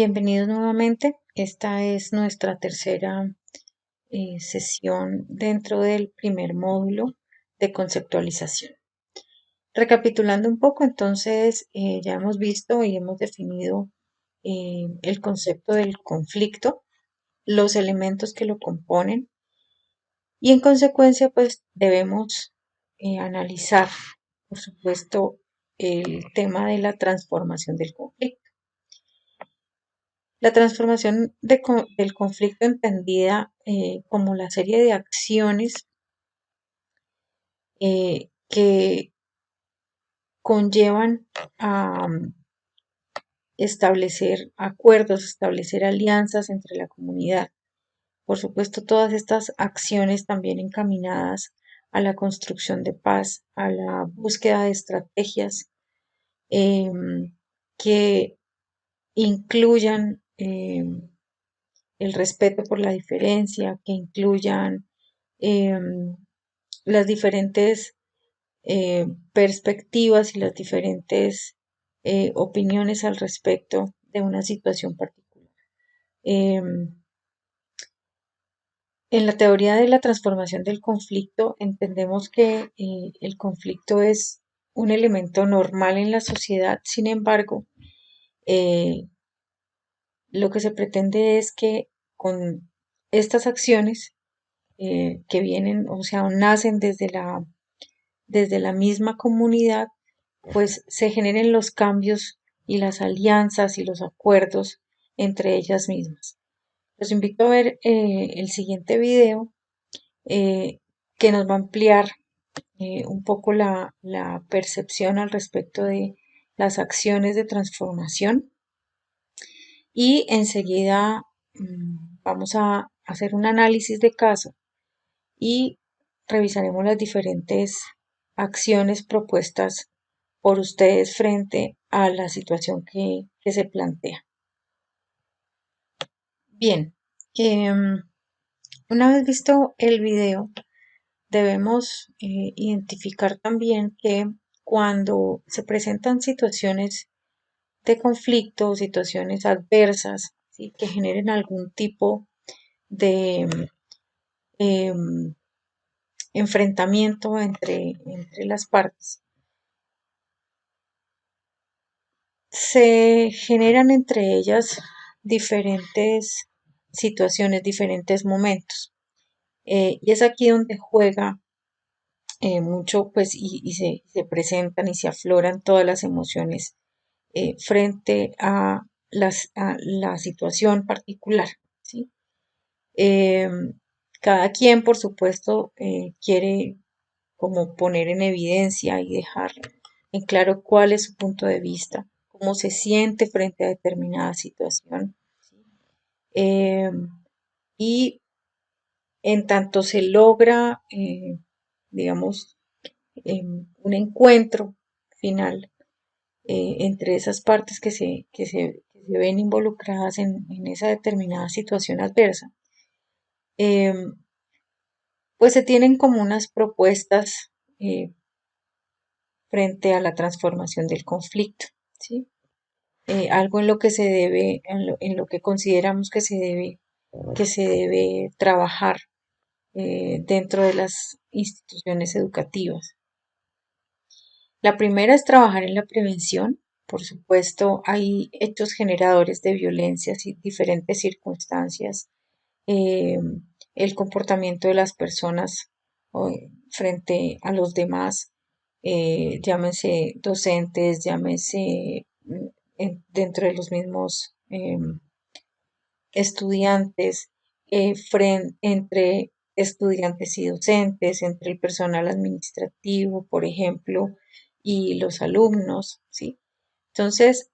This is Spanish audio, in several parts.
Bienvenidos nuevamente. Esta es nuestra tercera sesión dentro del primer módulo de conceptualización. Recapitulando un poco, entonces ya hemos visto y hemos definido el concepto del conflicto, los elementos que lo componen y en consecuencia pues debemos analizar, por supuesto, el tema de la transformación del conflicto. La transformación del conflicto entendida como la serie de acciones que conllevan a establecer acuerdos, establecer alianzas entre la comunidad. Por supuesto, todas estas acciones también encaminadas a la construcción de paz, a la búsqueda de estrategias que incluyan el respeto por la diferencia, que incluyan las diferentes perspectivas y las diferentes opiniones al respecto de una situación particular. En la teoría de la transformación del conflicto entendemos que el conflicto es un elemento normal en la sociedad, sin embargo, lo que se pretende es que con estas acciones que vienen, o sea, nacen desde la misma comunidad, pues se generen los cambios y las alianzas y los acuerdos entre ellas mismas. Los invito a ver el siguiente video que nos va a ampliar un poco la percepción al respecto de las acciones de transformación y enseguida vamos a hacer un análisis de caso y revisaremos las diferentes acciones propuestas por ustedes frente a la situación que se plantea. Bien, una vez visto el video, debemos identificar también que cuando se presentan situaciones de conflicto o situaciones adversas, ¿sí?, que generen algún tipo de enfrentamiento entre las partes, se generan entre ellas diferentes situaciones, diferentes momentos. Y es aquí donde juega mucho, pues, y se presentan y se afloran todas las emociones frente a la situación particular, ¿sí? Cada quien, por supuesto, quiere como poner en evidencia y dejar en claro cuál es su punto de vista, cómo se siente frente a determinada situación. Eh, y en tanto se logra, digamos, un encuentro final entre esas partes que se ven involucradas en esa determinada situación adversa, pues se tienen como unas propuestas frente a la transformación del conflicto, ¿sí? Algo en lo que se debe, en lo que consideramos que se debe trabajar dentro de las instituciones educativas. La primera es trabajar en la prevención. Por supuesto, hay hechos generadores de violencias y diferentes circunstancias. Eh, el comportamiento de las personas frente a los demás, llámese docentes, llámese dentro de los mismos estudiantes, entre estudiantes y docentes, entre el personal administrativo, por ejemplo, y los alumnos, ¿sí? Entonces,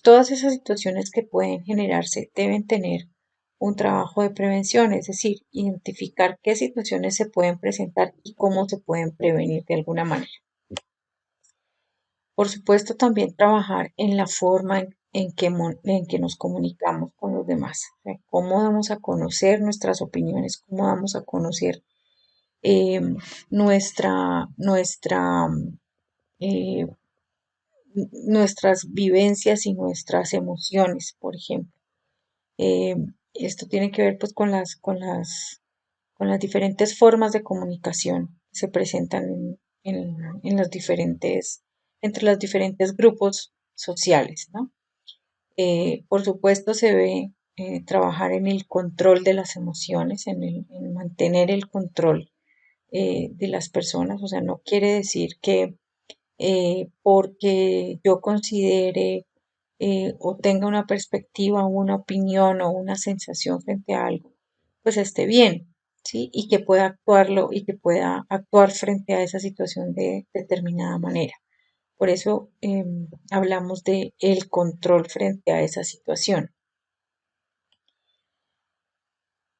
todas esas situaciones que pueden generarse deben tener un trabajo de prevención, es decir, identificar qué situaciones se pueden presentar y cómo se pueden prevenir de alguna manera. Por supuesto, también trabajar en la forma en que nos comunicamos con los demás. O sea, cómo damos a conocer nuestras opiniones, cómo damos a conocer eh, nuestra nuestras vivencias y nuestras emociones, por ejemplo. Eh, Esto tiene que ver pues con las diferentes formas de comunicación que se presentan en los entre los diferentes grupos sociales, ¿no? Por supuesto, se ve trabajar en el control de las emociones, en mantener el control de las personas. O sea, no quiere decir que porque yo considere o tenga una perspectiva, una opinión o una sensación frente a algo, pues esté bien, ¿sí? Y que pueda actuar frente a esa situación de determinada manera. Por eso hablamos de el control frente a esa situación.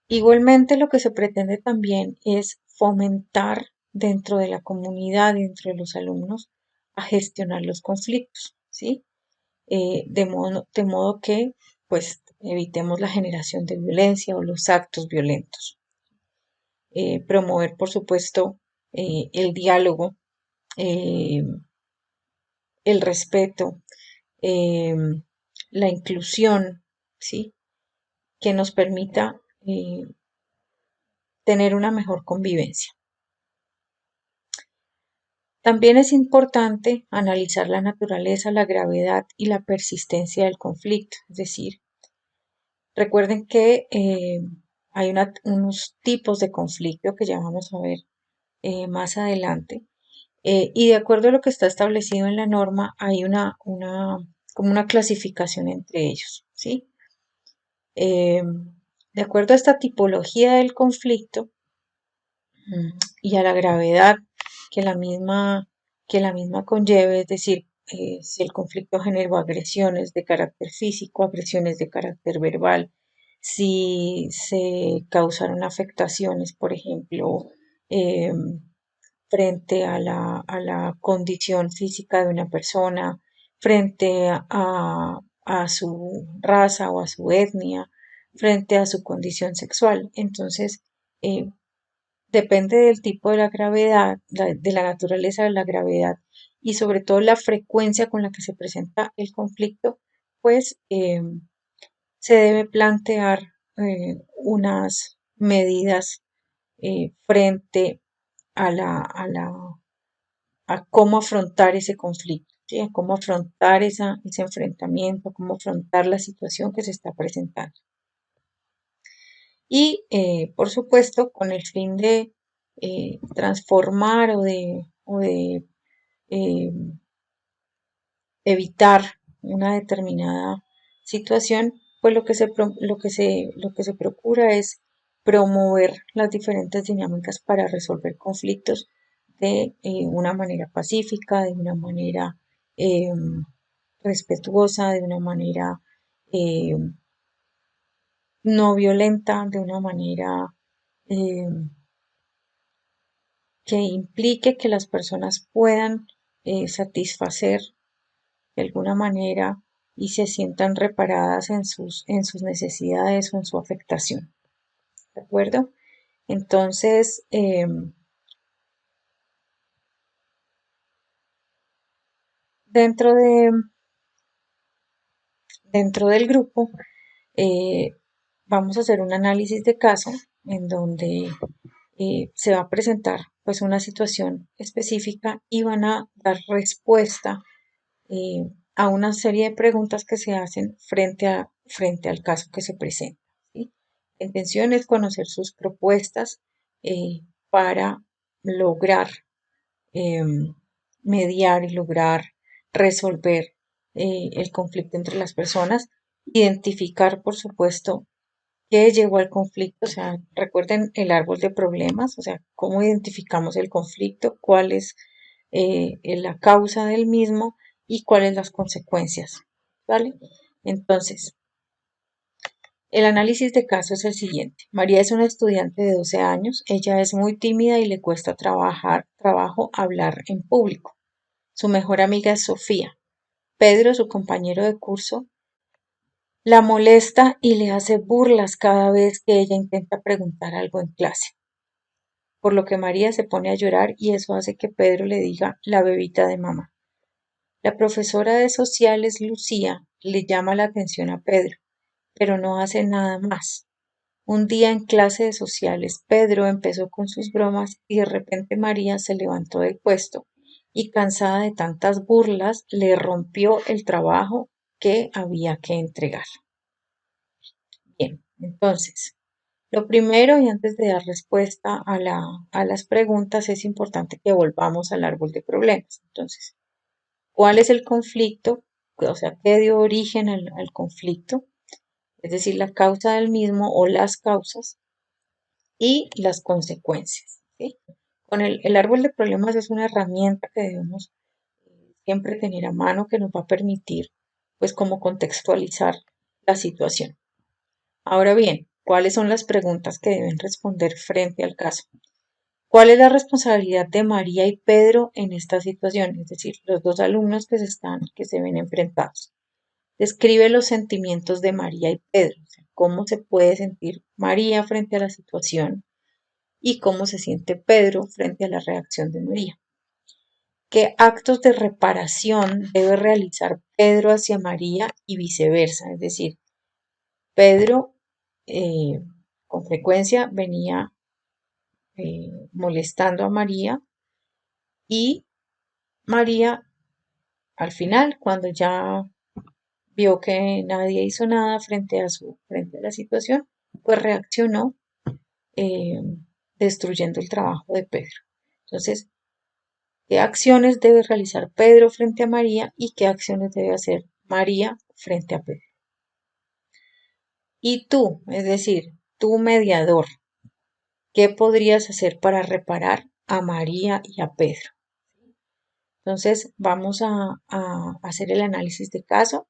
Igualmente, lo que se pretende también es fomentar dentro de la comunidad, dentro de los alumnos, a gestionar los conflictos, ¿sí? De modo que, pues, evitemos la generación de violencia o los actos violentos. Promover, por supuesto, el diálogo, eh, el respeto, eh, la inclusión, ¿sí? Que nos permita tener una mejor convivencia. También es importante analizar la naturaleza, la gravedad y la persistencia del conflicto. Es decir, recuerden que hay unos tipos de conflicto que ya vamos a ver más adelante. Y de acuerdo a lo que está establecido en la norma, hay como una clasificación entre ellos, ¿sí? Eh, de acuerdo a esta tipología del conflicto, y a la gravedad que la misma, que la misma conlleve, es decir, si el conflicto generó agresiones de carácter físico, agresiones de carácter verbal, si se causaron afectaciones, por ejemplo, eh, frente a la condición física de una persona, frente a su raza o a su etnia, frente a su condición sexual. Entonces, depende del tipo de la gravedad, de la naturaleza de la gravedad y sobre todo la frecuencia con la que se presenta el conflicto, pues se debe plantear unas medidas frente a cómo afrontar ese conflicto, ¿sí? A cómo afrontar ese enfrentamiento, cómo afrontar la situación que se está presentando. Y, por supuesto, con el fin de transformar o de eh, evitar una determinada situación, pues lo que se procura es promover las diferentes dinámicas para resolver conflictos de una manera pacífica, de una manera eh, respetuosa, de una manera eh, no violenta, de una manera eh, que implique que las personas puedan satisfacer de alguna manera y se sientan reparadas en sus necesidades o en su afectación. ¿De acuerdo? Entonces, dentro de, dentro del grupo, eh, vamos a hacer un análisis de caso en donde se va a presentar pues una situación específica y van a dar respuesta a una serie de preguntas que se hacen frente al caso que se presenta, ¿sí? La intención es conocer sus propuestas para lograr eh, mediar y lograr resolver el conflicto entre las personas, identificar, por supuesto, qué llevó al conflicto, o sea, recuerden el árbol de problemas, o sea, cómo identificamos el conflicto, cuál es la causa del mismo y cuáles las consecuencias, ¿vale? Entonces, el análisis de caso es el siguiente. María es una estudiante de 12 años, ella es muy tímida y le cuesta trabajo hablar en público. Su mejor amiga es Sofía. Pedro, su compañero de curso, la molesta y le hace burlas cada vez que ella intenta preguntar algo en clase, por lo que María se pone a llorar y eso hace que Pedro le diga la bebita de mamá. La profesora de sociales, Lucía, le llama la atención a Pedro, pero no hace nada más. Un día en clase de sociales, Pedro empezó con sus bromas y de repente María se levantó del puesto y cansada de tantas burlas, le rompió el trabajo que había que entregar. Bien, entonces, lo primero y antes de dar respuesta a las preguntas es importante que volvamos al árbol de problemas. Entonces, ¿cuál es el conflicto? O sea, ¿qué dio origen al conflicto? Es decir, la causa del mismo o las causas y las consecuencias. ¿Sí? Con el árbol de problemas es una herramienta que debemos siempre tener a mano que nos va a permitir, pues, como contextualizar la situación. Ahora bien, ¿cuáles son las preguntas que deben responder frente al caso? ¿Cuál es la responsabilidad de María y Pedro en esta situación? Es decir, los dos alumnos que se ven enfrentados. Describe los sentimientos de María y Pedro, o sea, cómo se puede sentir María frente a la situación y cómo se siente Pedro frente a la reacción de María. ¿Qué actos de reparación debe realizar Pedro hacia María y viceversa? Es decir, Pedro eh, con frecuencia venía molestando a María y María al final, cuando ya vio que nadie hizo nada frente a la situación, pues reaccionó eh, destruyendo el trabajo de Pedro. Entonces, ¿qué acciones debe realizar Pedro frente a María y qué acciones debe hacer María frente a Pedro? Y tú, es decir, tú mediador, ¿qué podrías hacer para reparar a María y a Pedro? Entonces, vamos a hacer el análisis de caso.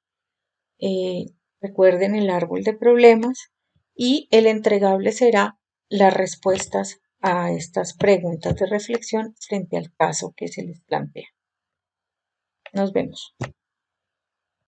Eh, recuerden el árbol de problemas y el entregable será las respuestas a estas preguntas de reflexión frente al caso que se les plantea. Nos vemos.